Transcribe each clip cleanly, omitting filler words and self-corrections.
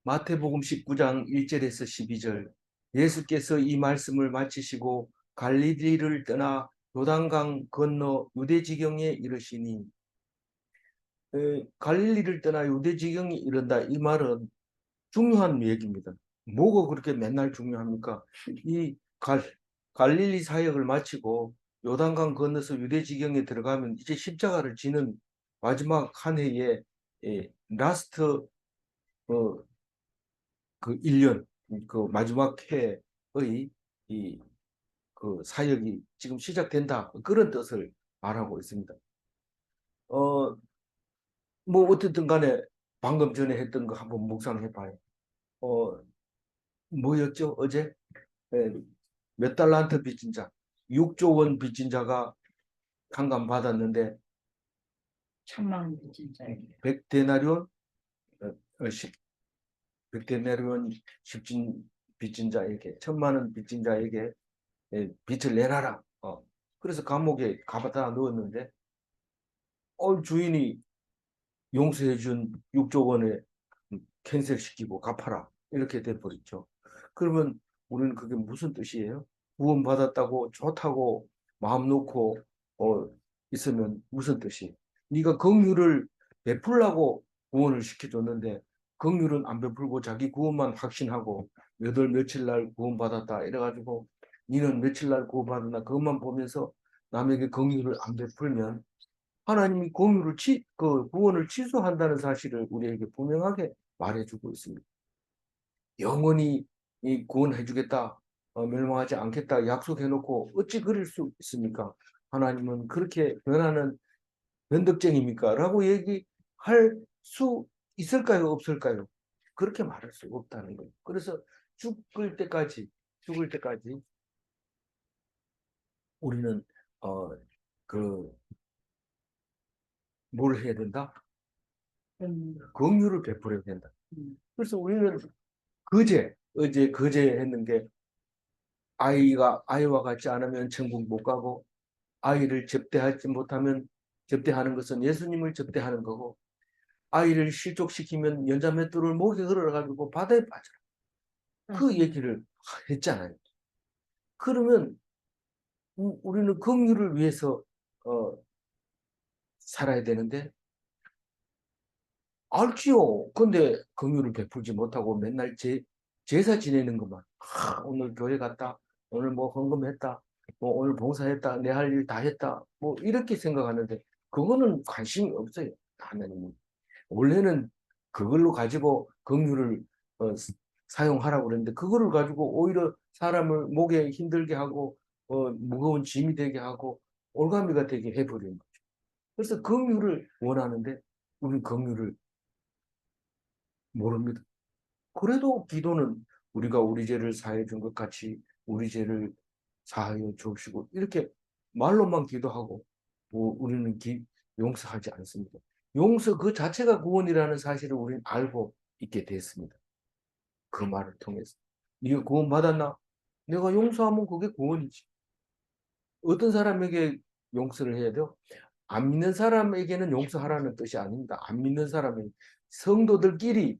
마태복음 19장 1절에서 12절. 예수께서 이 말씀을 마치시고 갈릴리를 떠나 요단강 건너 유대지경에 이르시니, 갈릴리를 떠나 유대지경에 이른다. 이 말은 중요한 얘기입니다. 뭐가 그렇게 맨날 중요합니까? 이 갈릴리 사역을 마치고 요단강 건너서 유대지경에 들어가면 이제 십자가를 지는 마지막 한 해의 라스트 그 1년, 그 마지막 해의 이 그 사역이 지금 시작된다. 그런 뜻을 말하고 있습니다. 어, 뭐 어쨌든 간에 방금 전에 했던 거 한번 묵상해 봐요. 어, 뭐였죠? 어제 몇 달란트 빚진 자, 6조 원 빚진 자가 상감받았는데 1,000만 원 진짜. 100데나리온, 100데나리온 빚진 자에게, 1,000만 원 빚진 자에게 빚을 내놔라. 그래서 감옥에 가봐다 넣었는데 주인이 용서해준 6조 원에 캔슬시키고 갚아라. 이렇게 돼버렸죠. 그러면 우리는 그게 무슨 뜻이에요? 구원받았다고 좋다고 마음 놓고 있으면 무슨 뜻이에요? 네가 긍휼을 베풀라고 구원을 시켜줬는데 긍휼은 안 베풀고 자기 구원만 확신하고 몇 월 며칠 날 구원받았다 이래가지고 니는 며칠 날 구원받았나 그것만 보면서 남에게 긍휼을 안 베풀면 하나님이 그 구원을 취소한다는 사실을 우리에게 분명하게 말해주고 있습니다. 영원히 이 구원해주겠다, 멸망하지 않겠다 약속해놓고 어찌 그럴 수 있습니까? 하나님은 그렇게 변하는 변덕쟁입니까? 라고 얘기할 수 있을까요? 없을까요? 그렇게 말할 수 없다는 거예요. 그래서 죽을 때까지 우리는 어, 그 뭘 해야 된다? 긍휼을 베풀어야 된다. 그래서 우리는 어제 그제 했는 게 아이와 같지 않으면 천국 못 가고 아이를 접대하지 못하면 접대하는 것은 예수님을 접대하는 거고 아이를 실족시키면 연자맷돌을 목에 걸어가지고 바다에 빠져라. 그 얘기를 했잖아요. 그러면 우리는 긍휼을 위해서 살아야 되는데 알지요. 근데 긍휼을 베풀지 못하고 맨날 제사 지내는 것만. 오늘 교회 갔다. 오늘 뭐 헌금했다. 뭐 오늘 봉사했다. 내 할 일 다 했다. 뭐 이렇게 생각하는데 그거는 관심이 없어요. 하나님은. 원래는 그걸로 가지고 긍휼을 사용하라고 그랬는데 그거를 가지고 오히려 사람을 목에 힘들게 하고 무거운 짐이 되게 하고 올가미가 되게 해버리는 거죠. 그래서 긍휼을 원하는데 우리는 긍휼을 모릅니다. 그래도 기도는 우리가 우리 죄를 사해 준 것 같이 우리 죄를 사하여 주시고 이렇게 말로만 기도하고 우리는 용서하지 않습니다. 용서 그 자체가 구원이라는 사실을 우리는 알고 있게 됐습니다. 그 말을 통해서. 네가 구원 받았나? 내가 용서하면 그게 구원이지. 어떤 사람에게 용서를 해야 돼요? 안 믿는 사람에게는 용서하라는 뜻이 아닙니다. 안 믿는 사람은 성도들끼리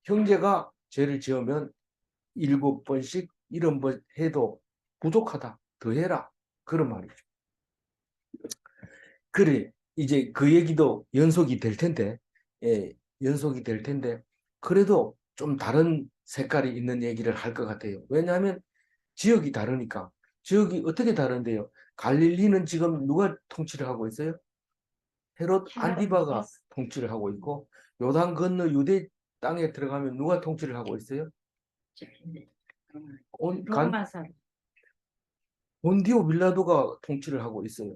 형제가 죄를 지으면 7번씩 이런 번 해도 부족하다. 더 해라. 그런 말이죠. 그래, 이제 그 얘기도 연속이 될 텐데, 연속이 될 텐데, 그래도 좀 다른 색깔이 있는 얘기를 할 것 같아요. 왜냐하면 지역이 다르니까. 지역이 어떻게 다른데요? 갈릴리는 지금 누가 통치를 하고 있어요? 헤롯 안디바가 통치를 하고 있고, 요단 건너 유대 땅에 들어가면 누가 통치를 하고 있어요? 로마사. 본디오 빌라도가 통치를 하고 있어요.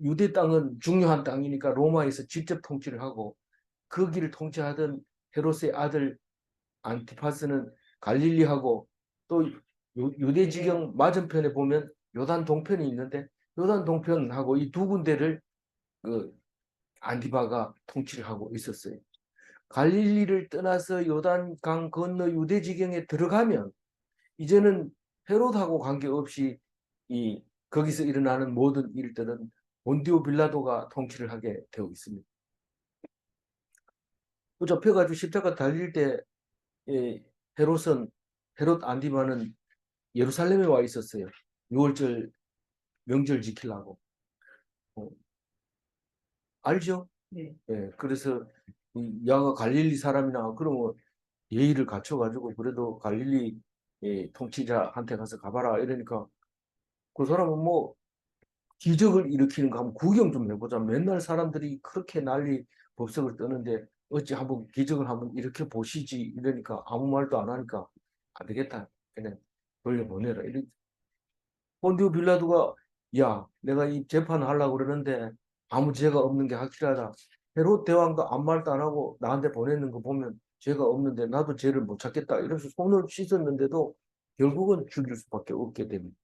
유대 땅은 중요한 땅이니까 로마에서 직접 통치를 하고 거기를 통치하던 헤롯의 아들 안티파스는 갈릴리하고 또 유대지경 맞은편에 보면 요단 동편이 있는데 요단 동편하고 이 두 군데를 그 안티바가 통치를 하고 있었어요. 갈릴리를 떠나서 요단강 건너 유대지경에 들어가면 이제는 헤롯하고 관계없이 거기서 일어나는 모든 일들은 본디오 빌라도가 통치를 하게 되어 있습니다. 붙잡혀가지고 십자가 달릴 때 헤롯은 헤롯 안디바는 예루살렘에 와 있었어요. 6월절 명절 지키려고. 알죠? 네. 예, 그래서 야가 갈릴리 사람이나 그러면 예의를 갖춰가지고 그래도 갈릴리 통치자한테 가서 가봐라 이러니까 그 사람은 뭐 기적을 일으키는 거 한번 구경 좀 해보자. 맨날 사람들이 그렇게 난리 법석을 떠는데 어찌 한번 기적을 한번 일으켜 보시지 이러니까 아무 말도 안 하니까 안 되겠다. 그냥 돌려보내라. 이렇게 본디오 빌라도가 야 내가 이 재판을 하려고 그러는데 아무 죄가 없는 게 확실하다. 헤롯 대왕도 아무 말도 안 하고 나한테 보내는 거 보면 죄가 없는데 나도 죄를 못 찾겠다. 이러면서 손을 씻었는데도 결국은 죽일 수밖에 없게 됩니다.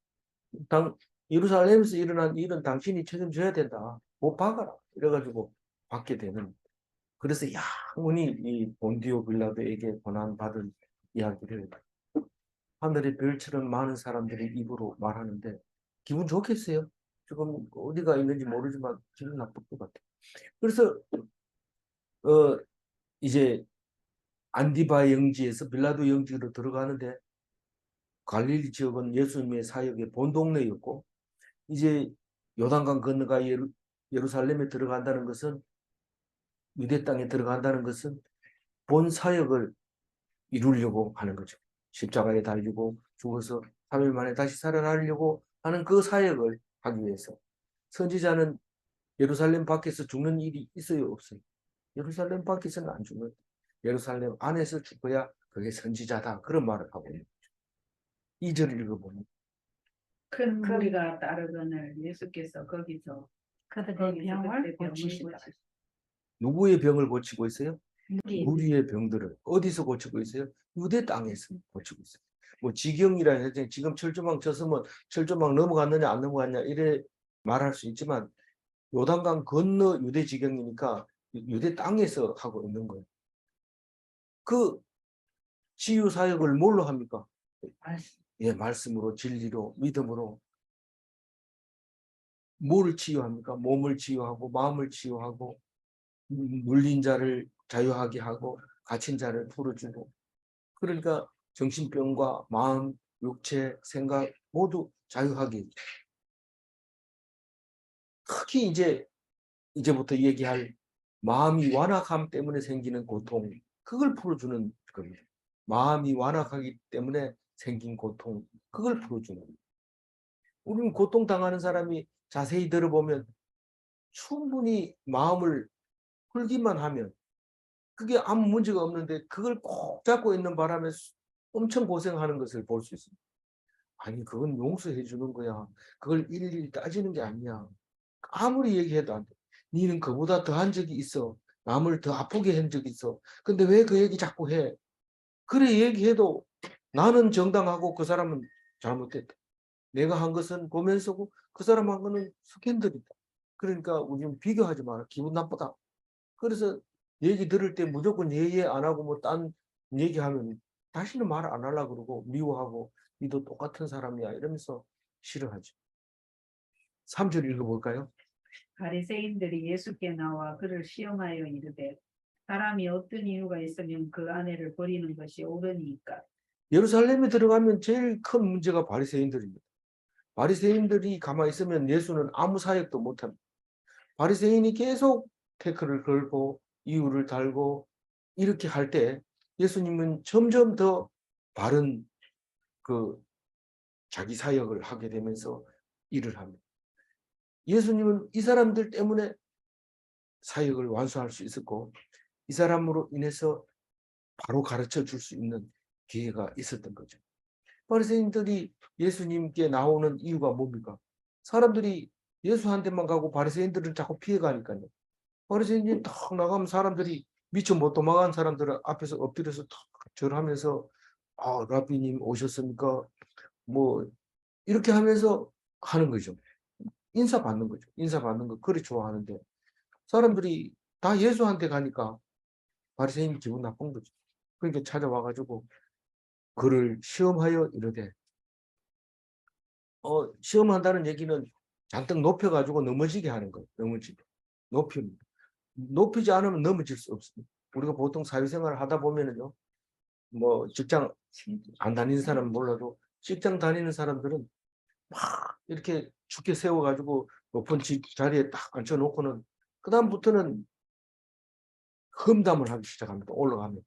예루살렘에서 일어난 일은 당신이 책임져야 된다. 못 박아라. 이래가지고 받게 되는. 그래서 영원히 이 본디오 빌라도에게 고난받은 이야기를 하늘의 별처럼 많은 사람들이 입으로 말하는데 기분 좋겠어요? 지금 어디가 있는지 모르지만 기분 나쁠 것 같아요. 그래서 어 이제 안디바 영지에서 빌라도 영지로 들어가는데 갈릴리 지역은 예수님의 사역의 본 동네였고 이제 요단강 건너가 예루살렘에 들어간다는 것은 유대 땅에 들어간다는 것은 본 사역을 이루려고 하는 거죠. 십자가에 달리고 죽어서 3일 만에 다시 살아나려고 하는 그 사역을 하기 위해서 선지자는 예루살렘 밖에서 죽는 일이 있어요 없어요? 예루살렘 밖에서는 안 죽는 예루살렘 안에서 죽어야 그게 선지자다 그런 말을 하고 있는 거죠. 2절 읽어보면 큰 무리가 따르거늘 예수께서 거기서 그들의 병을 고치시다. 누구의 병을 고치고 있어요? 무리. 무리의 병들을 어디서 고치고 있어요? 유대 땅에서 고치고 있어요. 뭐 지경이라 해서 지금 철조망 쳤으면 철조망 넘어갔느냐 안 넘어갔냐 이래 말할 수 있지만 요단강 건너 유대 지경이니까 유대 땅에서 하고 있는 거예요. 그 치유 사역을 뭘로 합니까? 예, 말씀으로 진리로 믿음으로. 뭘 치유합니까? 몸을 치유하고 마음을 치유하고 눌린 자를 자유하게 하고 갇힌 자를 풀어주고 그러니까 정신병과 마음, 육체, 생각 모두 자유하게 특히 이제부터 얘기할 마음이 완악함 때문에 생기는 고통 그걸 풀어주는 겁니다. 마음이 완악하기 때문에 생긴 고통 그걸 풀어주는 겁니다. 우리는 고통당하는 사람이 자세히 들어보면 충분히 마음을 풀기만 하면 그게 아무 문제가 없는데 그걸 꼭 잡고 있는 바람에 엄청 고생하는 것을 볼 수 있습니다. 아니 그건 용서해 주는 거야. 그걸 일일이 따지는 게 아니야. 아무리 얘기해도 안 돼. 니는 그보다 더한 적이 있어. 남을 더 아프게 한 적이 있어. 근데 왜 그 얘기 자꾸 해? 그래 얘기해도 나는 정당하고 그 사람은 잘못됐다. 내가 한 것은 보면서고 그 사람 한 거는 스캔들이다. 그러니까 우리는 비교하지 마라. 기분 나쁘다. 그래서 얘기 들을 때 무조건 예예 안 하고 뭐 딴 얘기하면 다시는 말 안 하려고 그러고 미워하고 니도 똑같은 사람이야 이러면서 싫어하죠. 3절 읽어볼까요? 바리새인들이 예수께 나와 그를 시험하여 이르되 사람이 어떤 이유가 있으면 그 아내를 버리는 것이 옳으니까. 예루살렘에 들어가면 제일 큰 문제가 바리새인들입니다. 바리새인들이 가만히 있으면 예수는 아무 사역도 못합니다. 바리새인이 계속 태클을 걸고 이유를 달고 이렇게 할 때 예수님은 점점 더 바른 그 자기 사역을 하게 되면서 일을 합니다. 예수님은 이 사람들 때문에 사역을 완수할 수 있었고 이 사람으로 인해서 바로 가르쳐 줄 수 있는 기회가 있었던 거죠. 바리새인들이 예수님께 나오는 이유가 뭡니까? 사람들이 예수한테만 가고 바리새인들은 자꾸 피해가니까요. 바리새인이 탁 나가면 사람들이 미처 못 도망간 사람들은 앞에서 엎드려서 탁 절하면서 아, 라비님 오셨습니까? 뭐 이렇게 하면서 하는 거죠. 인사받는 거죠. 인사받는 거 그리 좋아하는데 사람들이 다 예수한테 가니까 바리새인이 기분 나쁜 거죠. 그러니까 찾아와가지고 그를 시험하여 이르되 시험한다는 얘기는 잔뜩 높여가지고 넘어지게 하는 거예요. 넘어지게. 높이지 않으면 넘어질 수 없습니다. 우리가 보통 사회생활을 하다 보면은요, 뭐 직장 안 다니는 사람은 몰라도 직장 다니는 사람들은 막 이렇게 죽게 세워가지고 높은 자리에 딱 앉혀놓고는 그다음부터는 험담을 하기 시작합니다. 올라가면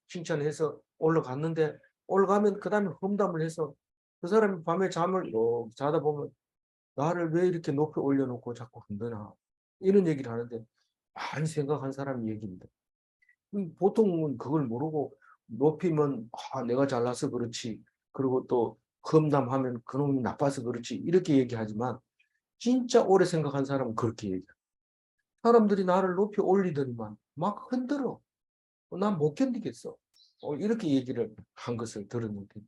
칭찬해서 올라가면 그다음에 험담을 해서 그 사람이 밤에 잠을 자다 보면 나를 왜 이렇게 높이 올려놓고 자꾸 흔드나 이런 얘기를 하는데 많이 생각한 사람 얘기입니다. 보통은 그걸 모르고 높이면 내가 잘나서 그렇지. 그리고 또 험담하면 그놈이 나빠서 그렇지. 이렇게 얘기하지만 진짜 오래 생각한 사람은 그렇게 얘기해요. 사람들이 나를 높이 올리더니만 막 흔들어. 난 못 견디겠어. 이렇게 얘기를 한 것을 들었는데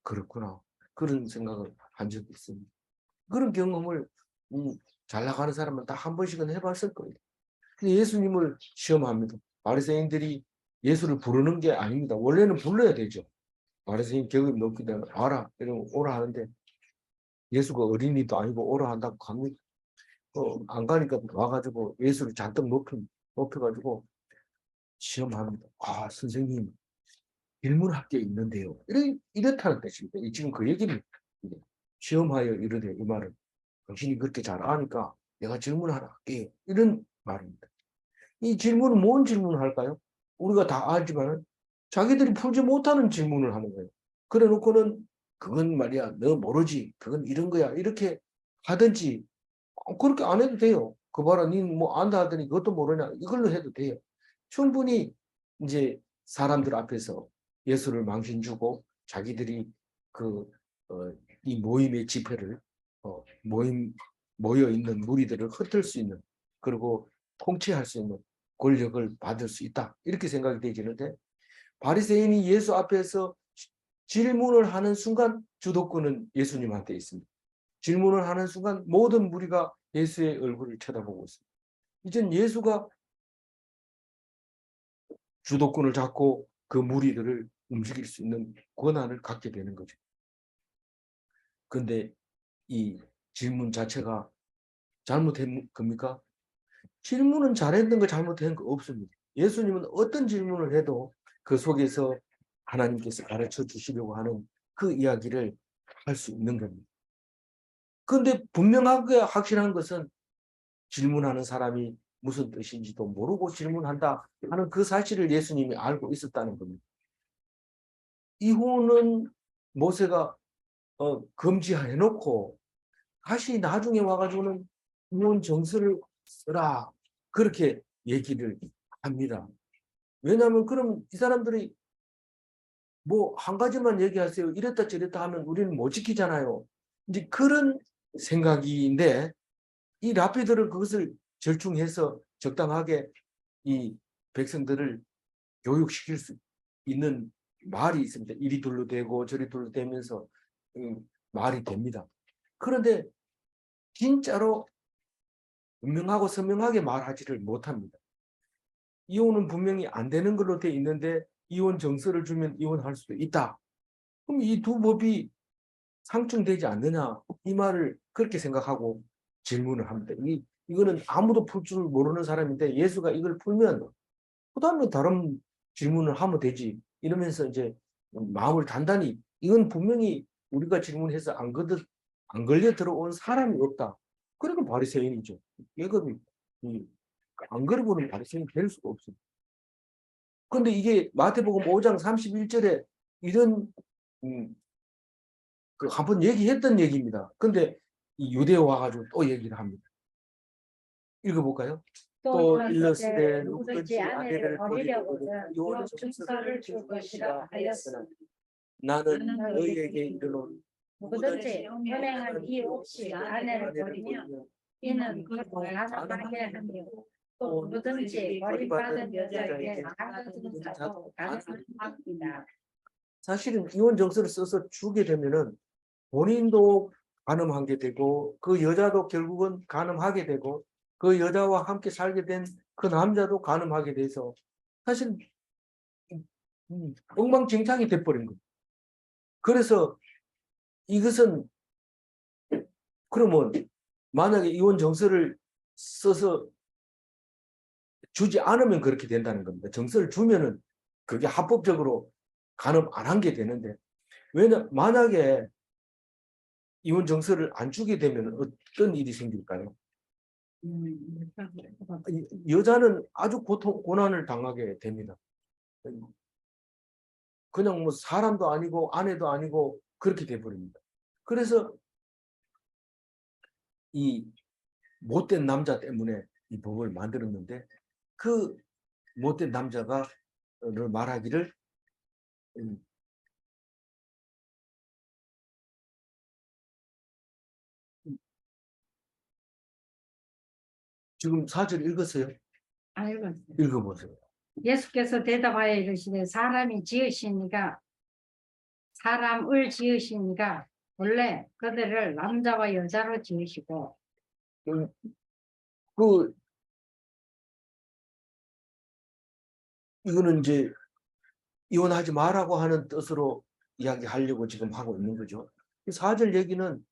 그렇구나. 그런 생각을 한 적이 있습니다. 그런 경험을 잘 나가는 사람은 다 한 번씩은 해봤을 거예요. 근데 예수님을 시험합니다. 바리새인들이 예수를 부르는 게 아닙니다. 원래는 불러야 되죠. 바리새인 계급이 높기 때문에 와라 이러면 오라 하는데 예수가 어린이도 아니고 오라 한다고 갑니다. 안 가니까 와가지고 예수를 잔뜩 높여가지고 시험합니다. 선생님 질문할 게 있는데요. 이렇다는 뜻입니다. 지금 그 얘기입니다. 시험하여 이르되 이 말은 당신이 그렇게 잘 아니까 내가 질문 하나 할게요. 이런 말입니다. 이 질문은 뭔 질문을 할까요? 우리가 다 알지만은 자기들이 풀지 못하는 질문을 하는 거예요. 그래 놓고는 그건 말이야 너 모르지 그건 이런 거야 이렇게 하든지 그렇게 안 해도 돼요. 그 봐라 니는 뭐 안다 하더니 그것도 모르냐 이걸로 해도 돼요. 충분히 이제 사람들 앞에서 예수를 망신 주고 자기들이 이 모임의 집회를 모여 있는 무리들을 흩을 수 있는 그리고 통치할 수 있는 권력을 받을 수 있다 이렇게 생각이 되지는데 바리새인이 예수 앞에서 질문을 하는 순간 주도권은 예수님한테 있습니다. 질문을 하는 순간 모든 무리가 예수의 얼굴을 쳐다보고 있습니다. 이젠 예수가 주도권을 잡고 그 무리들을 움직일 수 있는 권한을 갖게 되는 거죠. 그런데 이 질문 자체가 잘못된 겁니까? 질문은 잘했는 거 잘못된 거 없습니다. 예수님은 어떤 질문을 해도 그 속에서 하나님께서 가르쳐 주시려고 하는 그 이야기를 할 수 있는 겁니다. 그런데 분명하게 확실한 것은 질문하는 사람이 무슨 뜻인지도 모르고 질문한다 하는 그 사실을 예수님이 알고 있었다는 겁니다. 이후는 모세가 금지해놓고 다시 나중에 와가지고는 이혼 정서를 쓰라 그렇게 얘기를 합니다. 왜냐하면 그럼 이 사람들이 뭐 한 가지만 얘기하세요. 이랬다 저랬다 하면 우리는 못 지키잖아요. 이제 그런 생각인데 이 랍비들은 그것을 절충해서 적당하게 이 백성들을 교육시킬 수 있는 말이 있습니다. 이리 둘러 대고 저리 둘러 대면서 말이 됩니다. 그런데 진짜로 분명하고 선명하게 말하지를 못합니다. 이혼은 분명히 안 되는 걸로 돼 있는데 이혼 정서를 주면 이혼할 수도 있다. 그럼 이 두 법이 상충되지 않느냐 이 말을 그렇게 생각하고 질문을 합니다. 이거는 아무도 풀 줄 모르는 사람인데 예수가 이걸 풀면 그다음에 다른 질문을 하면 되지 이러면서 이제 마음을 단단히 이건 분명히 우리가 질문해서 안 걸려 들어온 사람이 없다. 그러니까 바리새인이죠. 계급이 안 걸어보는 바리새인이 될 수가 없습니다. 그런데 이게 마태복음 5장 31절에 이런 한번 얘기했던 얘기입니다. 근데 이 유대에 와가지고 또 얘기를 합니다. 읽어볼까요? 또 일러스되 누구든지 아내를 버리려거든 이혼의 증서를 줄 것이라 하였으나 나는 너희에게 이르노니 누구든지 연행한 이유 없이 아내를 버리면 이는 그를 가난하게 하며 또 누구든지 버림받은 여자에게 나가는 자도 가난합니다. 사실은 이혼 정서를 써서 주게 되면은 본인도 간음하게 되고 그 여자도 결국은 간음하게 되고 그 여자와 함께 살게 된 그 남자도 간음하게 돼서 사실 엉망진창이 돼버린 거예요. 그래서 이것은 그러면 만약에 이혼 정서를 써서 주지 않으면 그렇게 된다는 겁니다. 정서를 주면은 그게 합법적으로 간업 안 한 게 되는데, 만약에 이혼 정서를 안 주게 되면 어떤 일이 생길까요? 여자는 아주 고난을 당하게 됩니다. 그냥 뭐 사람도 아니고 아내도 아니고 그렇게 돼버립니다. 그래서 이 못된 남자 때문에 이 법을 만들었는데, 그 못된 남자가 말하기를 지금 4절 읽었어요? 아이고. 읽어보세요. 예수께서 대답하여 이르시되 사람을 지으시니까 원래 그들을 남자와 여자로 지으시고 그 이거는 이제 이혼하지 말라고 하는 뜻으로 이야기하려고 지금 하고 있는 거죠. 4절 얘기는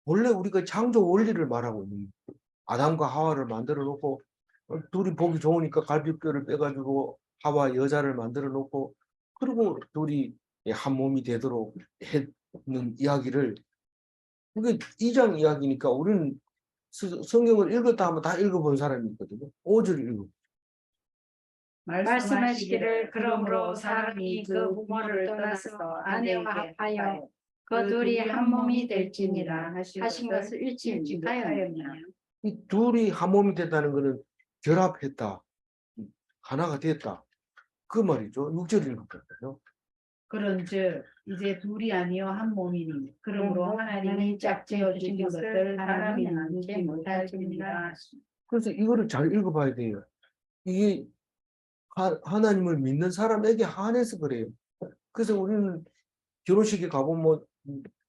원래 우리가 창조 원리를 말하고 있는 거예요. 아담과 하와를 만들어 놓고 둘이 보기 좋으니까 갈비뼈를 빼가지고 하와 여자를 만들어 놓고 그리고 둘이 한 몸이 되도록 했는 이야기를, 그게 2장 이야기니까 우리는 성경을 읽었다 하면 다 읽어본 사람이 있거든요. 5절 읽어. 말씀하시기를 그러므로 사람이 그 부모를 떠나서 아내와 합하여 그 둘이 한 몸이 될지니라 하신 것을 읽지 못하였느냐. 이 둘이 한 몸이 됐다는 것은 결합했다, 하나가 됐다, 그 말이죠. 6절 읽어볼까요? 그런즉 이제 둘이 아니요 한 몸이니 그러므로 하나님이 짝지어 주신 것을 사람이 나누지 못할지니라. 그래서 이거를 잘 읽어봐야 돼요. 이게 하나님을 믿는 사람에게 한해서 그래요. 그래서 우리는 결혼식에 가보면 뭐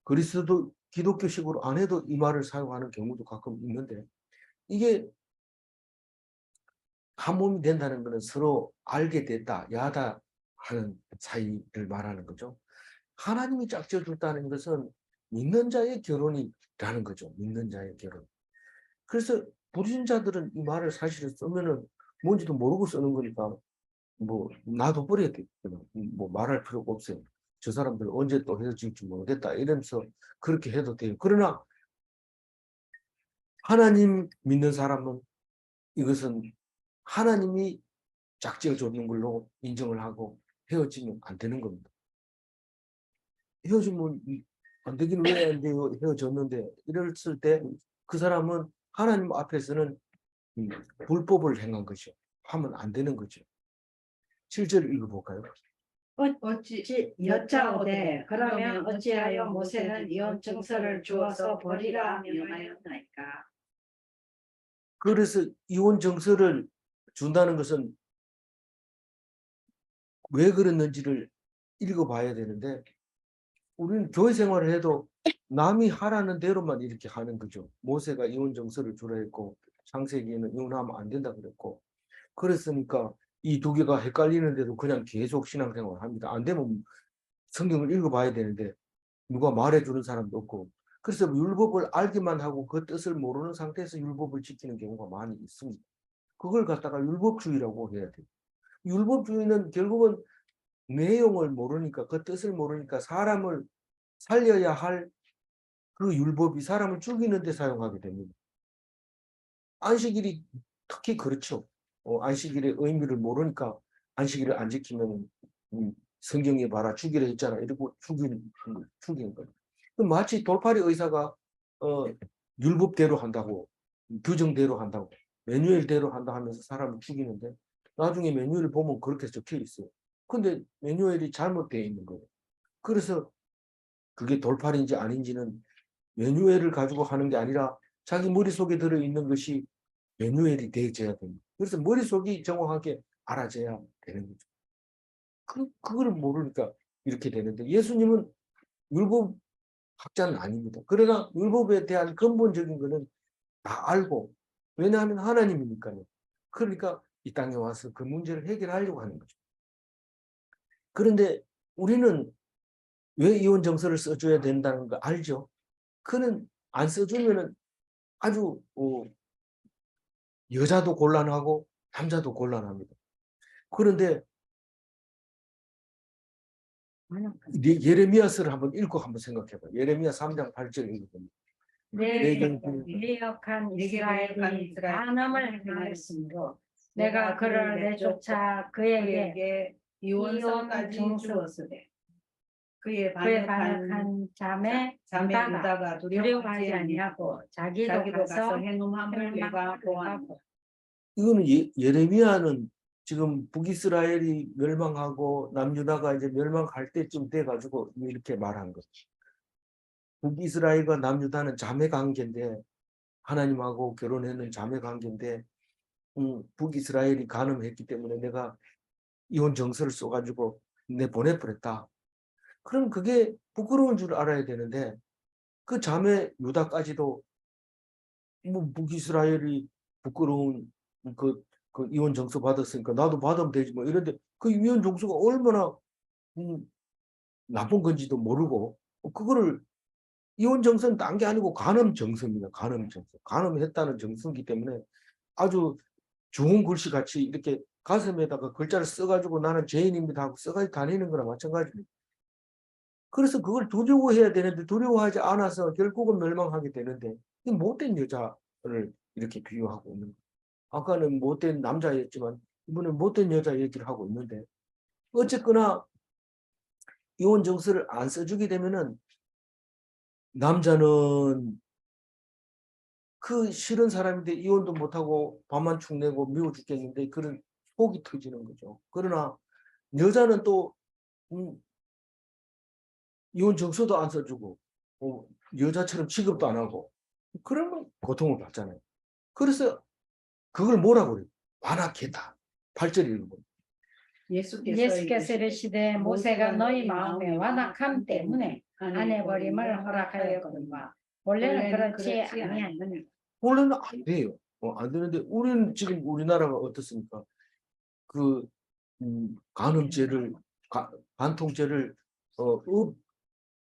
그리스도 기독교식으로 안 해도 이 말을 사용하는 경우도 가끔 있는데, 이게 한 몸이 된다는 것은 서로 알게 됐다, 야다 하는 사이를 말하는 거죠. 하나님이 짝지어 줬다는 것은 믿는 자의 결혼이라는 거죠. 믿는 자의 결혼. 그래서 불신자들은 이 말을 사실은 쓰면은 뭔지도 모르고 쓰는 거니까 뭐 나도 버려야 돼. 뭐 말할 필요가 없어요. 저 사람들 언제 또 헤어질지 모르겠다 이러면서 그렇게 해도 돼요. 그러나 하나님 믿는 사람은 이것은 하나님이 짝지어 줬는 걸로 인정을 하고 헤어지면 안 되는 겁니다. 헤어지면 안 되긴 왜 안 돼요? 헤어졌는데 이랬을 때 그 사람은 하나님 앞에서는 불법을 행한 것이요. 하면 안 되는 거죠. 7절 읽어볼까요? 어찌 여짜오되 그러면 어찌하여 모세는 이혼 증서를 주어서 버리라 명하였나이까. 그래서 이혼 정서를 준다는 것은 왜 그랬는지를 읽어봐야 되는데, 우리는 교회 생활을 해도 남이 하라는 대로만 이렇게 하는 거죠. 모세가 이혼 정서를 주라 했고 창세기에는 이혼하면 안 된다 그랬고, 그랬으니까 이 두 개가 헷갈리는데도 그냥 계속 신앙생활을 합니다. 안 되면 성경을 읽어봐야 되는데 누가 말해주는 사람도 없고, 그래서 율법을 알기만 하고 그 뜻을 모르는 상태에서 율법을 지키는 경우가 많이 있습니다. 그걸 갖다가 율법주의라고 해야 돼요. 율법주의는 결국은 내용을 모르니까, 그 뜻을 모르니까 사람을 살려야 할 그 율법이 사람을 죽이는 데 사용하게 됩니다. 안식일이 특히 그렇죠. 안식일의 의미를 모르니까 안식일을 안 지키면 성경에 봐라 죽이려 했잖아 이러고 죽이는 거예요. 마치 돌팔이 의사가 율법대로 한다고, 규정대로 한다고, 매뉴얼대로 한다 하면서 사람을 죽이는데 나중에 매뉴얼을 보면 그렇게 적혀 있어요. 근데 매뉴얼이 잘못되어 있는 거예요. 그래서 그게 돌팔인지 아닌지는 매뉴얼을 가지고 하는 게 아니라 자기 머릿속에 들어있는 것이 매뉴얼이 되어져야 됩니다. 그래서 머릿속이 정확하게 알아져야 되는 거죠. 그걸 모르니까 이렇게 되는데, 예수님은 율법 학자는 아닙니다. 그러나 율법에 대한 근본적인 거는 다 알고, 왜냐하면 하나님이니까요. 그러니까 이 땅에 와서 그 문제를 해결하려고 하는 거죠. 그런데 우리는 왜 이혼 정서를 써줘야 된다는 거 알죠? 그는 안 써주면은 아주 여자도 곤란하고 남자도 곤란합니다. 그런데 예레미야서를 한번 읽고 한번 생각해봐요. 예레미야 3장 8절 읽어보면 내 개혁한 이스라엘이 간음을 행하였으므로 내가 그를 내쫓아 그에게 이원성까지 이원 주었으되 그의 그의 반역한 반역한 자매 유다가 두려워하지 아니하고 자기도 자기도 가서 가서 행음함을 꾀가 보았고. 이거는 예레미야는 지금 북이스라엘이 멸망하고 남유다가 이제 멸망할 때쯤 돼가지고 이렇게 말한 거지. 북이스라엘과 남유다는 자매 관계인데 하나님하고 결혼했는 자매 관계인데 북이스라엘이 간음했기 때문에 내가 이혼 정서를 써가지고 보내버렸다. 그럼 그게 부끄러운 줄 알아야 되는데 그 자매 유다까지도 뭐 북이스라엘이 부끄러운 그 이혼 정서 받았으니까 나도 받으면 되지 뭐 이런데 그 이혼 정서가 얼마나 나쁜 건지도 모르고 그거를 이혼 정서는 딴 게 아니고 간음 정서입니다. 간음 정서. 간음했다는 정서이기 때문에 아주 좋은 글씨 같이 이렇게 가슴에다가 글자를 써가지고 나는 죄인입니다 하고 써가지고 다니는 거나 마찬가지입니다. 그래서 그걸 두려워해야 되는데 두려워하지 않아서 결국은 멸망하게 되는데 이 못된 여자를 이렇게 비유하고 있는 거예요. 아까는 못된 남자였지만 이번엔 못된 여자 얘기를 하고 있는데 어쨌거나 이혼 정서를 안 써주게 되면은 남자는 그 싫은 사람인데 이혼도 못하고 밥만 축 내고 미워 죽겠는데 그런 속이 터지는 거죠. 그러나 여자는 또 이혼 정서도 안 써주고 여자처럼 취급도 안 하고 그러면 고통을 받잖아요. 그래서 그걸 뭐라고 그래요? 완악했다. 8절 읽어보면 예수께서 이르시되 모세가 너희 마음의 완악함 때문에 아내버림을 허락하였거니와 원래는 그렇지 아니하느냐. 원래는 안 돼요. 안 되는데 우리는 지금 우리나라가 어떻습니까? 그 간음죄를 간통죄를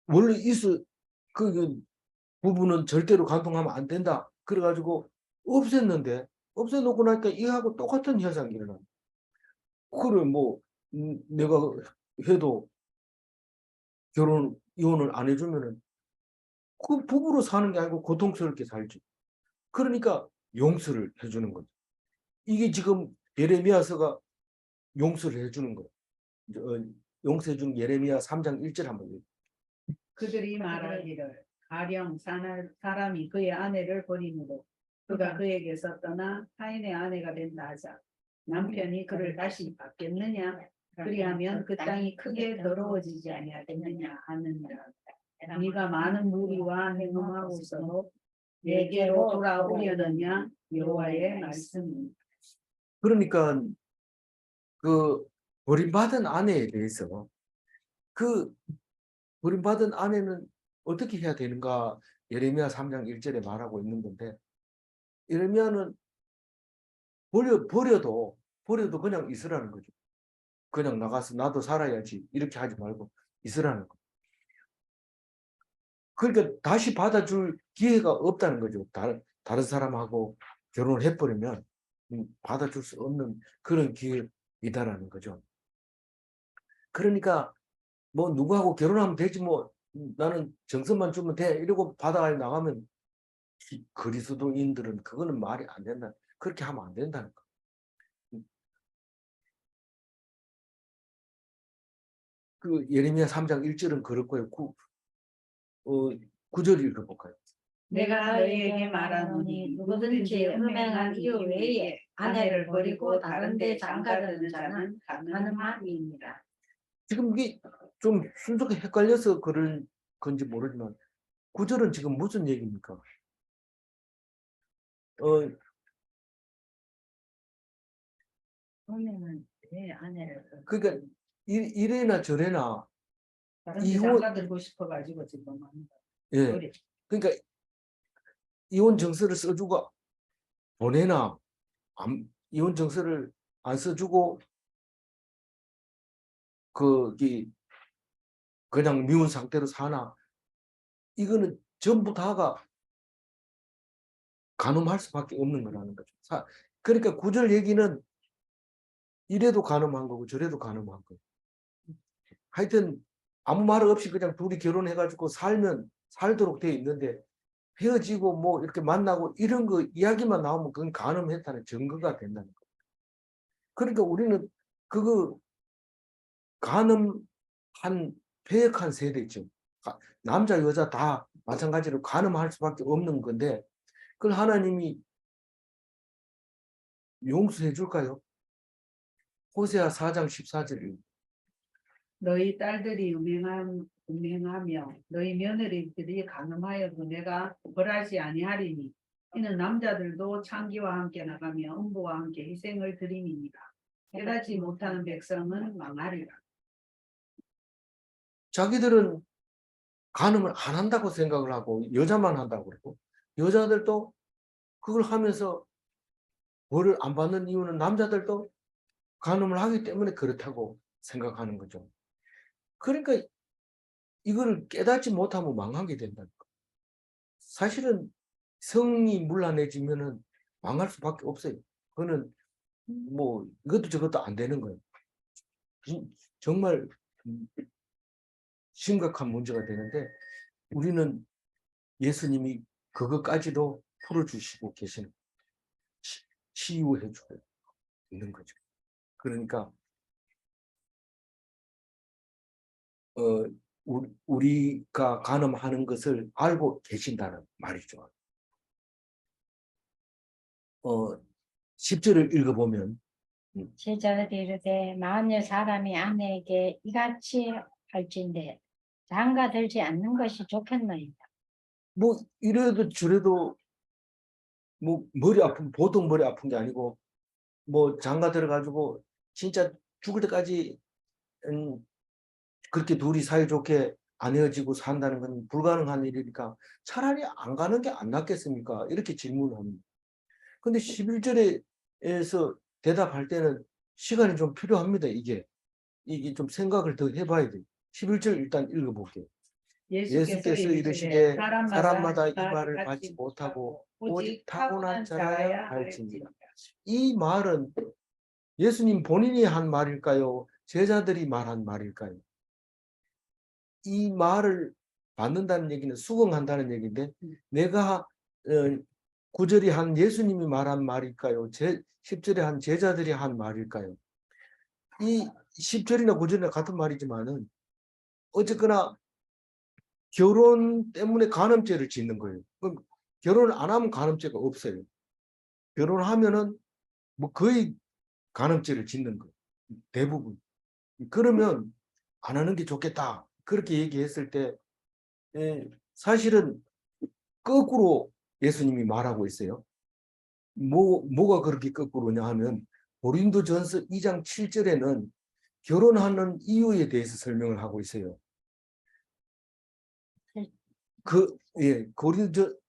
원래 그 부부는 절대로 간통하면 안 된다. 그래가지고 없앴놓고 나니까 이하고 똑같은 현상이 일어나. 그래 뭐 내가 해도 이혼을 안 해주면은 그 부부로 사는 게 아니고 고통스럽게 살지. 그러니까 용서를 해주는 거죠. 이게 지금 예레미야서가 용서를 해주는 거예요. 용서해주는 예레미야 3장 1절 한번 읽어요. 그들이 말하기를 가령 사람이 그의 아내를 버리므로 그가 그에게서 떠나 타인의 아내가 된다 하자 남편이 그를 다시 받겠느냐 그리하면 그 땅이 크게 더러워지지 아니하겠느냐 하느니라. 네가 많은 무리와 행음하고서도 내게로 돌아오려느냐 여호와의 말씀입니다. 그러니까 그 버림받은 아내에 대해서 그 버림받은 아내는 어떻게 해야 되는가 예레미야 3장 1절에 말하고 있는 건데 예레미야는 버려도 그냥 있으라는 거죠. 그냥 나가서 나도 살아야지 이렇게 하지 말고 있으라는 거. 그러니까 다시 받아줄 기회가 없다는 거죠. 다른 사람하고 결혼을 해버리면 받아줄 수 없는 그런 기회이다라는 거죠. 그러니까 뭐 누구하고 결혼하면 되지 뭐 나는 정성만 주면 돼 이러고 바다에 나가면 그리스도인들은 그거는 말이 안 된다. 그렇게 하면 안 된다는 거. 그 예레미야 3장 1절은 그렇고요. 9절 읽어볼까요? 내가 너희에게 말하노니 누구든지 음행한 이유 외에 아내를 버리고 다른 데 장가드는 자는 가늠함이니라. 지금 이게 좀 순서가 헷갈려서 그런 건지 모르지만 9절은 지금 무슨 얘기입니까? 음행은 내 아내를 그러니까 이래나 저래나 다른 데 장가들고 싶어가지고 지금 예. 그러니까 이혼 정서를 써주고 보내나 이혼 정서를 안 써주고 그냥 미운 상태로 사나 이거는 전부 다가 간음할 수밖에 없는 거라는 거죠. 그러니까 9절 얘기는 이래도 가늠한 거고 저래도 가늠한 거예요. 하여튼 아무 말 없이 그냥 둘이 결혼해가지고 살면 살도록 돼 있는데 헤어지고 뭐 이렇게 만나고 이런 거 이야기만 나오면 그건 간음했다는 증거가 된다는 거예요. 그러니까 우리는 그거 간음한 배역한 세대죠. 남자 여자 다 마찬가지로 간음할 수밖에 없는 건데 그걸 하나님이 용서해 줄까요? 호세아 4장 14절입니다. 너희 딸들이 음행하며 너희 며느리들이 간음하여도 내가 벌하지 아니하리니 이는 남자들도 창기와 함께 나가며 음부와 함께 희생을 드림이니라. 깨닫지 못하는 백성은 망하리라. 자기들은 간음을 안 한다고 생각을 하고 여자만 한다고 그러고 여자들도 그걸 하면서 벌을 안 받는 이유는 남자들도 간음을 하기 때문에 그렇다고 생각하는 거죠. 그러니까 이걸 깨닫지 못하면 망하게 된다는 거예요. 사실은 성이 문란해지면은 망할 수밖에 없어요. 그거는 뭐 이것도 저것도 안 되는 거예요. 정말 심각한 문제가 되는데 우리는 예수님이 그것까지도 풀어주시고 계시는 치유해주고 있는 거죠. 그러니까 우리가 간음하는 것을 알고 계신다는 말이죠. 10절을 읽어보면 제자들이 이르되 만일 사람이 아내에게 이같이 할진대 장가 들지 않는 것이 좋겠나이다. 뭐 이래도 저래도 뭐 머리 아픈 보통 머리 아픈 게 아니고 뭐 장가 들어가지고 진짜 죽을 때까지 그렇게 둘이 사이좋게 안 헤어지고 산다는 건 불가능한 일이니까 차라리 안 가는 게 안 낫겠습니까? 이렇게 질문을 합니다. 근데 11절에서 대답할 때는 시간이 좀 필요합니다. 이게 좀 생각을 더 해봐야 돼요. 11절 일단 읽어볼게요. 예수께서 이르시되 사람마다 이 말을 받지 못하고 오직 타고난 자라야 할지니라. 이 말은 예수님 본인이 한 말일까요? 제자들이 말한 말일까요? 이 말을 받는다는 얘기는 수긍한다는 얘기인데 내가 9절이 한 예수님이 말한 말일까요? 10절에 한 제자들이 한 말일까요? 이 10절이나 9절이나 같은 말이지만은 어쨌거나 결혼 때문에 간음죄를 짓는 거예요. 그럼 결혼을 안 하면 간음죄가 없어요. 결혼하면은 뭐 거의 간음죄를 짓는 거예요. 대부분. 그러면 안 하는 게 좋겠다. 그렇게 얘기했을 때 사실은 거꾸로 예수님이 말하고 있어요. 뭐가 그렇게 거꾸로냐 하면 고린도전서 2장 7절에는 결혼하는 이유에 대해서 설명을 하고 있어요. 고린도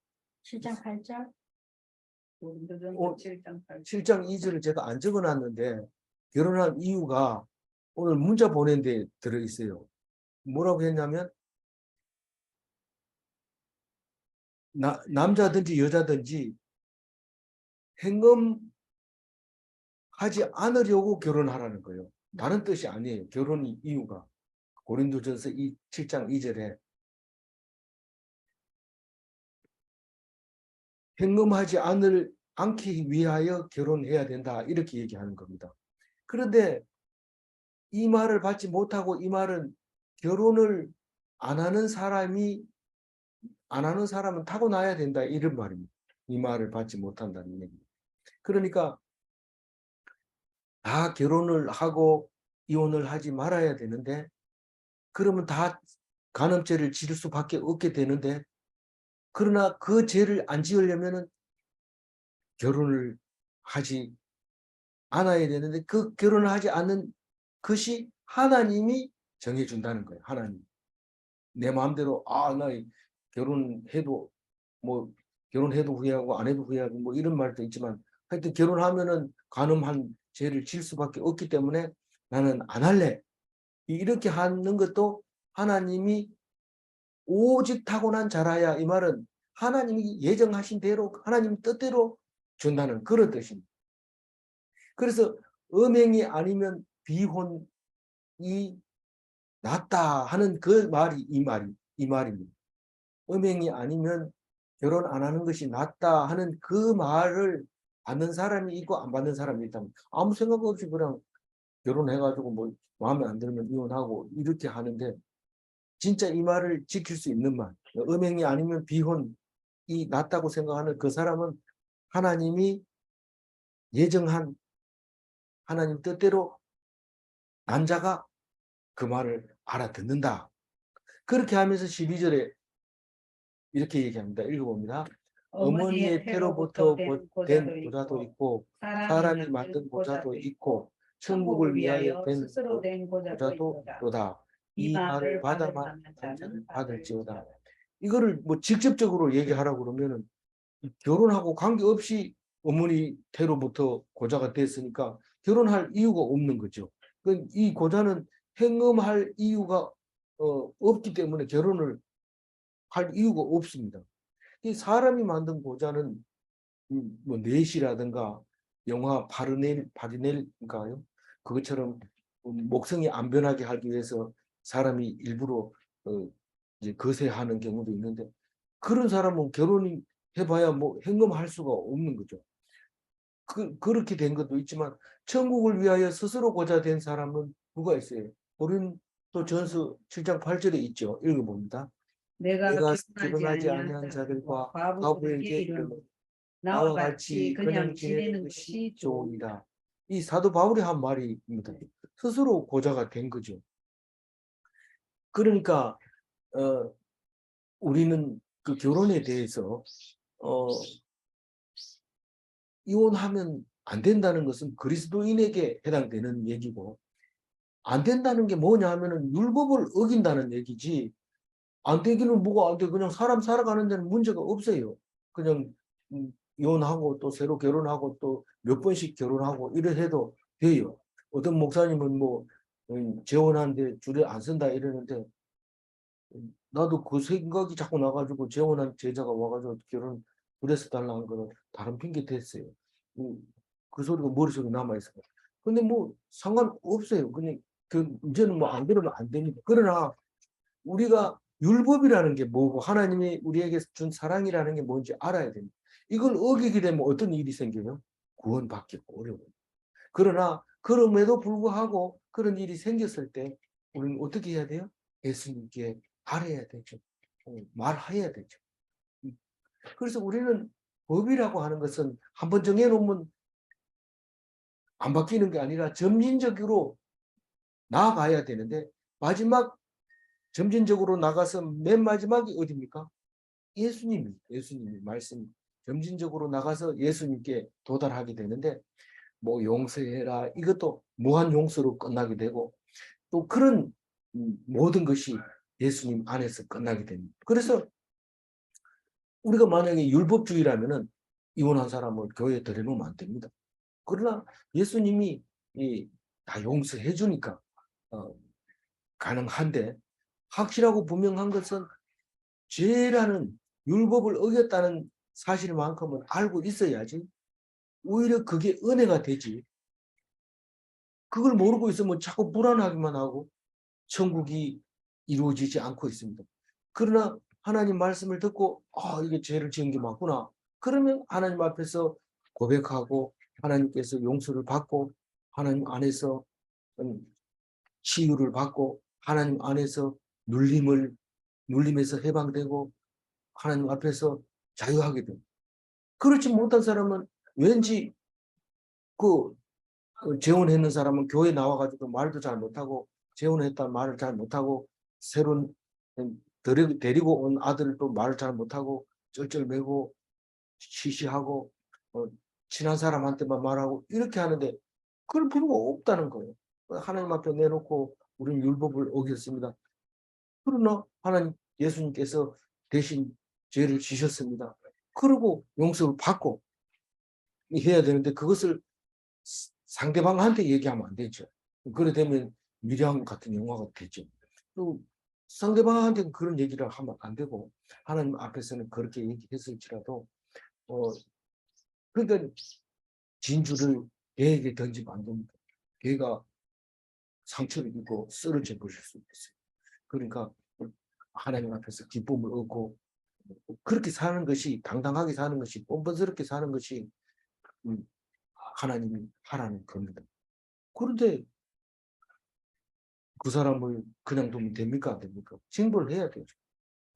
7장 8절 7장 2절을 제가 안 적어놨는데 결혼한 이유가 오늘 문자 보낸 데 들어있어요. 뭐라고 했냐면 남자든지 여자든지 행음하지 않으려고 결혼하라는 거예요. 다른 뜻이 아니에요. 결혼의 이유가. 고린도전서 7장 2절에 행음하지 않기 위하여 결혼해야 된다. 이렇게 얘기하는 겁니다. 그런데 이 말을 받지 못하고 이 말은 결혼을 안 하는 사람은 타고나야 된다. 이런 말입니다. 이 말을 받지 못한다는 얘기입니다. 그러니까 다 결혼을 하고 이혼을 하지 말아야 되는데 그러면 다 간음죄를 지을 수밖에 없게 되는데 그러나 그 죄를 안 지으려면은 결혼을 하지 않아야 되는데 그 결혼을 하지 않는 것이 하나님이 정해준다는 거예요. 하나님. 내 마음대로 나 결혼해도 뭐 결혼해도 후회하고 안 해도 후회하고 뭐 이런 말도 있지만 하여튼 결혼하면은 간음한 죄를 질 수밖에 없기 때문에 나는 안 할래. 이렇게 하는 것도 하나님이 오직 타고난 자라야 이 말은 하나님이 예정하신 대로 하나님 뜻대로 준다는 그런 뜻입니다. 그래서 음행이 아니면 비혼이 낫다 하는 그 말이 이 말입니다. 음행이 아니면 결혼 안 하는 것이 낫다 하는 그 말을 받는 사람이 있고 안 받는 사람이 있다면 아무 생각 없이 그냥 결혼해가지고 뭐 마음에 안 들면 이혼하고 이렇게 하는데 진짜 이 말을 지킬 수 있는 말, 음행이 아니면 비혼이 낫다고 생각하는 그 사람은 하나님이 예정한 하나님 뜻대로 남자가 그 말을 알아듣는다. 그렇게 하면서 12절에 이렇게 얘기합니다. 읽어봅니다. 어머니의 태로부터 된 보좌도 있고 사람이 만든 보좌도 있고 천국을 위하여 된 스스로 된 보좌도 있도다. 있도다. 이 말을 받아만 자는 받을지어다. 받을지어다. 이거를 뭐 직접적으로 얘기하라고 그러면은 결혼하고 관계없이 어머니 태로부터 고자가 됐으니까 결혼할 이유가 없는 거죠. 이 고자는 행음할 이유가 없기 때문에 결혼을 할 이유가 없습니다. 이 사람이 만든 고자는 뭐 넷이라든가 영화 파리넬인가요? 그것처럼 목성이 안 변하게 하기 위해서 사람이 일부러 이제 거세하는 경우도 있는데 그런 사람은 결혼이 해봐야 뭐 행음할 수가 없는 거죠. 그렇게 된 것도 있지만 천국을 위하여 스스로 고자 된 사람은 누가 있어요? 고린도 전서 7장 8절에 있죠. 읽어봅니다. 내가 내가 결혼하지 결혼하지 아니한 아니한 자들과 자들과 과부들에게 과부에게 이르노니 나와 나와 같이 같이 그냥 지내는 것이 좋으니라. 좋으니라. 이 사도 바울이 한 말입니다. 스스로 고자가 된 거죠. 그러니까 우리는 그 결혼에 대해서 어, 이혼하면 안 된다는 것은 그리스도인에게 해당되는 얘기고 안 된다는 게 뭐냐 하면은 율법을 어긴다는 얘기지 안 되기는 뭐가 안 돼. 그냥 사람 살아가는 데는 문제가 없어요. 그냥 이혼하고 또 새로 결혼하고 또 몇 번씩 결혼하고 이래 해도 돼요. 어떤 목사님은 뭐 재혼하는데 줄에 안 쓴다 이러는데 나도 그 생각이 자꾸 나가지고 재혼한 제자가 와가지고 결혼 줄에서 달라는 거는 다른 핑계 댔어요. 그 소리가 머릿속에 남아있어요. 근데 뭐 상관없어요. 그냥 이제는 뭐 안 그러면 안 됩니다. 그러나 우리가 율법이라는 게 뭐고 하나님이 우리에게 준 사랑이라는 게 뭔지 알아야 됩니다. 이걸 어기게 되면 어떤 일이 생겨요? 구원받기 어려워요. 그러나 그럼에도 불구하고 그런 일이 생겼을 때 우리는 어떻게 해야 돼요? 예수님께 알아야 되죠. 말해야 되죠. 그래서 우리는 법이라고 하는 것은 한번 정해놓으면 안 바뀌는 게 아니라 점진적으로 나아가야 되는데 마지막 점진적으로 나가서 맨 마지막이 어디입니까? 예수님이 말씀 점진적으로 나가서 예수님께 도달하게 되는데 뭐 용서해라 이것도 무한 용서로 끝나게 되고 또 그런 모든 것이 예수님 안에서 끝나게 됩니다. 그래서 우리가 만약에 율법주의라면은 이혼한 사람을 교회에 들여놓으면 안 됩니다. 그러나 예수님이 다 용서해 주니까 가능한데 확실하고 분명한 것은 죄라는 율법을 어겼다는 사실만큼은 알고 있어야지 오히려 그게 은혜가 되지. 그걸 모르고 있으면 자꾸 불안하기만 하고 천국이 이루어지지 않고 있습니다. 그러나 하나님 말씀을 듣고 이게 죄를 지은 게 맞구나. 그러면 하나님 앞에서 고백하고 하나님께서 용서를 받고 하나님 안에서 치유를 받고 하나님 안에서 눌림에서 해방되고 하나님 앞에서 자유하게 됩니다. 그렇지 못한 사람은 왠지 재혼했는 사람은 교회 나와가지고 말도 잘 못하고 재혼했다는 말을 잘 못하고 새로운 데리고 온 아들을 또 말을 잘 못하고 쩔쩔매고 시시하고 친한 사람한테만 말하고 이렇게 하는데 그럴 필요가 없다는 거예요. 하나님 앞에 내놓고 우리는 율법을 어겼습니다. 그러나 하나님 예수님께서 대신 죄를 지셨습니다. 그리고 용서를 받고 해야 되는데 그것을 상대방한테 얘기하면 안 되죠. 그래 되면 미량 같은 영화가 되죠. 또 상대방한테 그런 얘기를 하면 안 되고 하나님 앞에서는 그렇게 얘기했을지라도 그러니까 진주를 개에게 던지면 안 됩니다. 걔가 상처를 입고 쓰러져 버릴 수 있어요. 그러니까 하나님 앞에서 기쁨을 얻고 그렇게 사는 것이, 당당하게 사는 것이, 뻔뻔스럽게 사는 것이 하나님이 하라는 겁니다. 그런데 그 사람을 그냥 두면 됩니까? 안 됩니까? 징벌을 해야 되죠.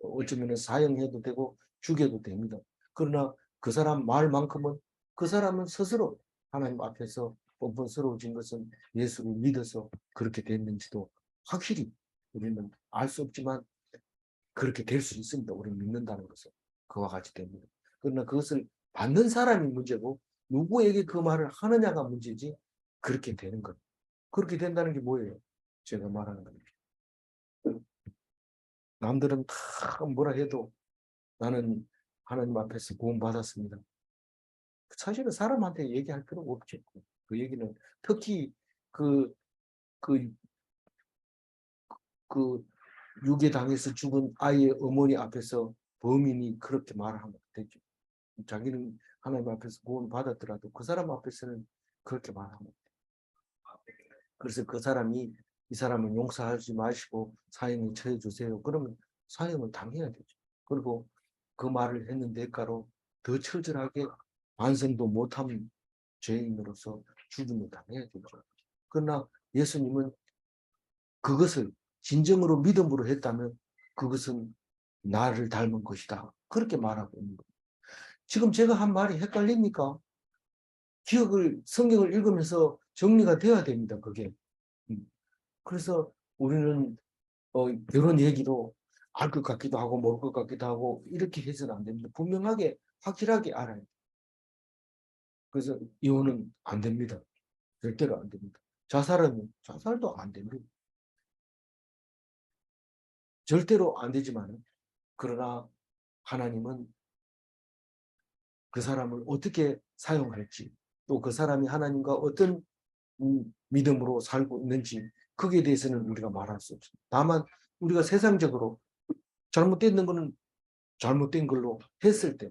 어쩌면 사형해도 되고 죽여도 됩니다. 그러나 그 사람 말만큼은, 그 사람은 스스로 하나님 앞에서 뻔뻔스러워진 것은 예수를 믿어서 그렇게 됐는지도 확실히 우리는 알 수 없지만 그렇게 될 수 있습니다. 우리는 믿는다는 것은 그와 같이 됩니다. 그러나 그것을 받는 사람이 문제고 누구에게 그 말을 하느냐가 문제지, 그렇게 되는 것. 그렇게 된다는 게 뭐예요? 제가 말하는 겁니다. 남들은 다 뭐라 해도 나는 하나님 앞에서 구원받았습니다. 사실은 사람한테 얘기할 필요가 없죠. 그 얘기는 특히 그, 그, 그 유괴당해서 죽은 아이의 어머니 앞에서 범인이 그렇게 말하면 되죠. 자기는 하나님 앞에서 구원 받았더라도 그 사람 앞에서는 그렇게 말하면 돼요. 그래서 그 사람이 이 사람은 용서하지 마시고 사형에 처해 주세요. 그러면 사형을 당해야 되죠. 그리고 그 말을 했는 대가로 더 처절하게 반성도 못한 죄인으로서 죽임을 당해야 되죠. 그러나 예수님은 그것을 진정으로 믿음으로 했다면 그것은 나를 닮은 것이다. 그렇게 말하고 있는 거예요. 지금 제가 한 말이 헷갈립니까? 성경을 읽으면서 정리가 돼야 됩니다. 그게. 그래서 우리는 이런 얘기도 알 것 같기도 하고 모를 것 같기도 하고 이렇게 해서는 안 됩니다. 분명하게 확실하게 알아야 돼요. 그래서 이혼은 안 됩니다. 절대로 안 됩니다. 자살도 안 됩니다. 절대로 안 되지만, 그러나 하나님은 그 사람을 어떻게 사용할지, 또 그 사람이 하나님과 어떤 믿음으로 살고 있는지, 거기에 대해서는 우리가 말할 수 없습니다. 다만 우리가 세상적으로 잘못된 거는 잘못된 걸로 했을 때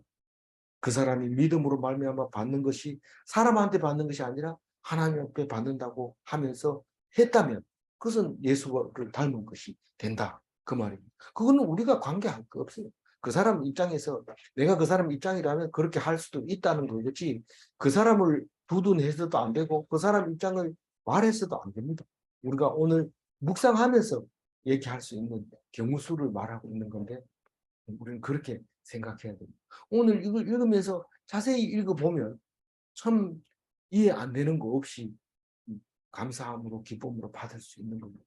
그 사람이 믿음으로 말미암아 받는 것이 사람한테 받는 것이 아니라 하나님 앞에 받는다고 하면서 했다면 그것은 예수를 닮은 것이 된다. 그 말입니다. 그거는 우리가 관계할 거 없어요. 그 사람 입장에서 내가 그 사람 입장이라면 그렇게 할 수도 있다는 거겠지. 그 사람을 두둔해서도 안 되고 그 사람 입장을 말해서도 안 됩니다. 우리가 오늘 묵상하면서 얘기할 수 있는 경우 수를 말하고 있는 건데 우리는 그렇게 생각해야 됩니다. 오늘 이걸 읽으면서 자세히 읽어보면 참 이해 안 되는 거 없이 감사함으로 기쁨으로 받을 수 있는 겁니다.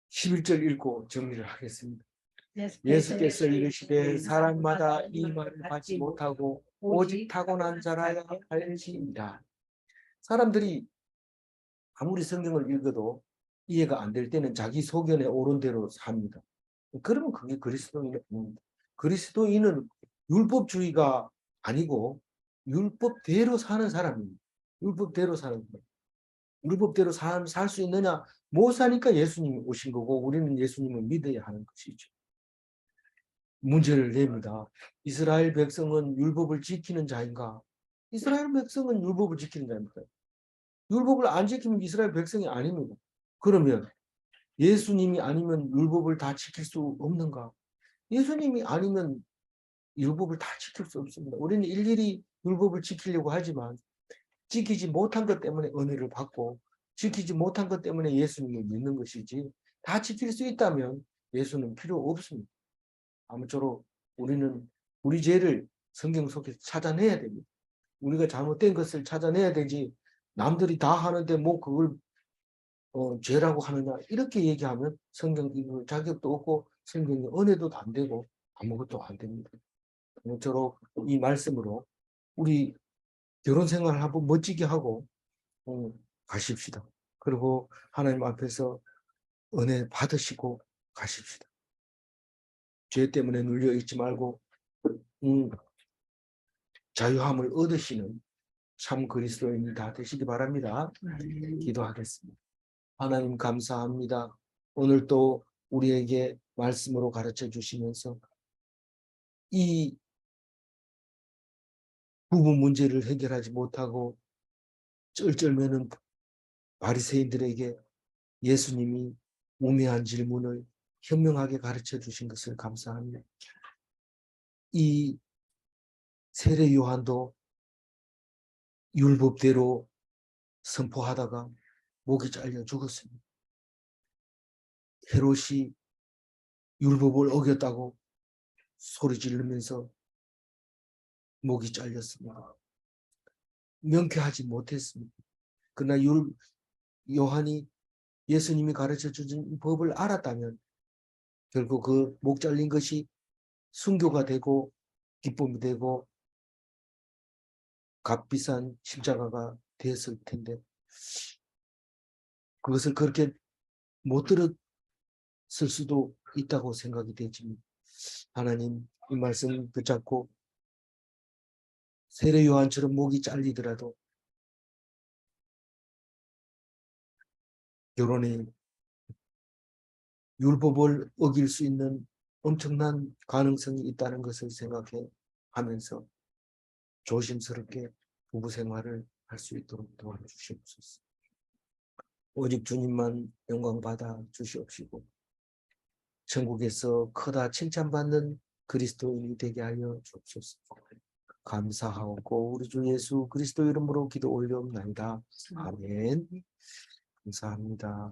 11절 읽고 정리를 하겠습니다. 예수께서 이르시되 사람마다 이 말을 받지 못하고 오직 타고난 자라야 할지니라. 사람들이 아무리 성경을 읽어도 이해가 안 될 때는 자기 소견에 옳은 대로 삽니다. 그러면 그게 그리스도인이 아닙니다. 그리스도인은 율법주의가 아니고 율법대로 사는 사람입니다. 율법대로 사는 사람. 율법대로 살 수 있느냐? 못 사니까 예수님이 오신 거고 우리는 예수님을 믿어야 하는 것이죠. 문제를 냅니다. 이스라엘 백성은 율법을 지키는 자인가? 이스라엘 백성은 율법을 지키는 자입니다. 율법을 안 지키면 이스라엘 백성이 아닙니다. 그러면 예수님이 아니면 율법을 다 지킬 수 없는가? 예수님이 아니면 율법을 다 지킬 수 없습니다. 우리는 일일이 율법을 지키려고 하지만 지키지 못한 것 때문에 은혜를 받고 지키지 못한 것 때문에 예수님을 믿는 것이지 다 지킬 수 있다면 예수는 필요 없습니다. 아무쪼록 우리는 우리 죄를 성경 속에서 찾아내야 됩니다. 우리가 잘못된 것을 찾아내야 되지 남들이 다 하는데 뭐 그걸 죄라고 하느냐 이렇게 얘기하면 성경 읽을 자격도 없고 성경의 은혜도 안 되고 아무것도 안 됩니다. 아무쪼록 이 말씀으로 우리 결혼 생활을 한번 멋지게 하고 가십시다. 그리고 하나님 앞에서 은혜 받으시고 가십시다. 죄 때문에 눌려 있지 말고 자유함을 얻으시는 참 그리스도인이 다 되시기 바랍니다. 기도하겠습니다. 하나님 감사합니다. 오늘 또 우리에게 말씀으로 가르쳐 주시면서 이 부부 문제를 해결하지 못하고 쩔쩔매는 바리새인들에게 예수님이 우매한 질문을 현명하게 가르쳐 주신 것을 감사합니다. 이 세례 요한도 율법대로 선포하다가 목이 잘려 죽었습니다. 헤롯이 율법을 어겼다고 소리 지르면서 목이 잘렸습니다. 명쾌하지 못했습니다. 그러나 요한이 예수님이 가르쳐 주신 법을 알았다면 결국 그 목 잘린 것이 순교가 되고 기쁨이 되고 값비싼 십자가가 되었을 텐데 그것을 그렇게 못 들었을 수도 있다고 생각이 되지만 하나님 이 말씀 붙잡고 세례 요한처럼 목이 잘리더라도 결혼이 율법을 어길 수 있는 엄청난 가능성이 있다는 것을 생각해 하면서 조심스럽게 부부 생활을 할 수 있도록 도와주시옵소서. 오직 주님만 영광 받아 주시옵시고 천국에서 크다 칭찬받는 그리스도인이 되게 하여 주옵소서. 감사하고 우리 주 예수 그리스도 이름으로 기도 올려옵나이다. 아멘. 감사합니다.